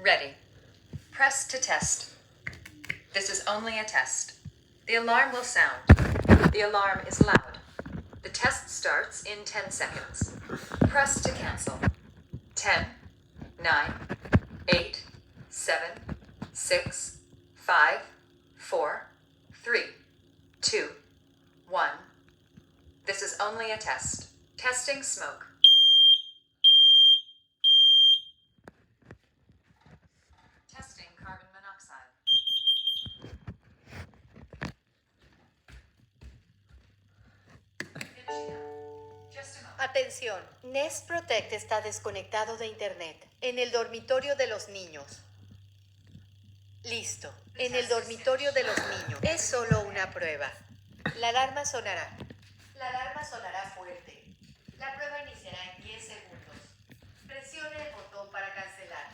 Ready. Press to test. This is only a test. The alarm will sound. The alarm is loud. The test starts in 10 seconds. Press to cancel. 10, 9, 8, 7, 6, 5, 4, 3, 2, 1. This is only a test. Testing smoke. Testing carbon monoxide. Finishing up. Just a moment. Atención, Nest Protect está desconectado de internet en el dormitorio de los niños. Listo, en el dormitorio de los niños. Es solo una prueba. La alarma sonará. La alarma sonará fuerte. La prueba iniciará en 10 segundos. Presione el botón para cancelar.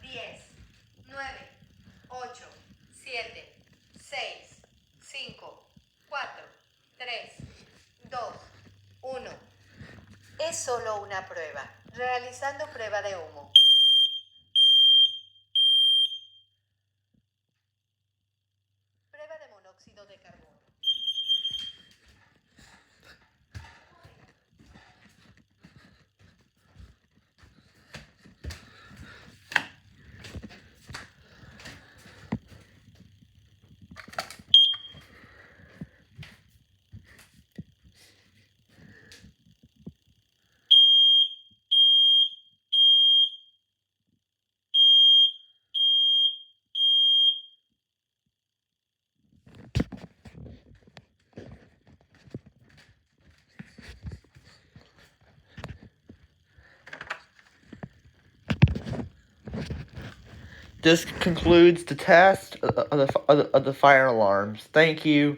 10, 9, 8, 7, 6, 5, 4, 3, 2, 1. Es solo una prueba. Realizando prueba de humo. Prueba de monóxido de carbono. This concludes the test of the fire alarms. Thank you.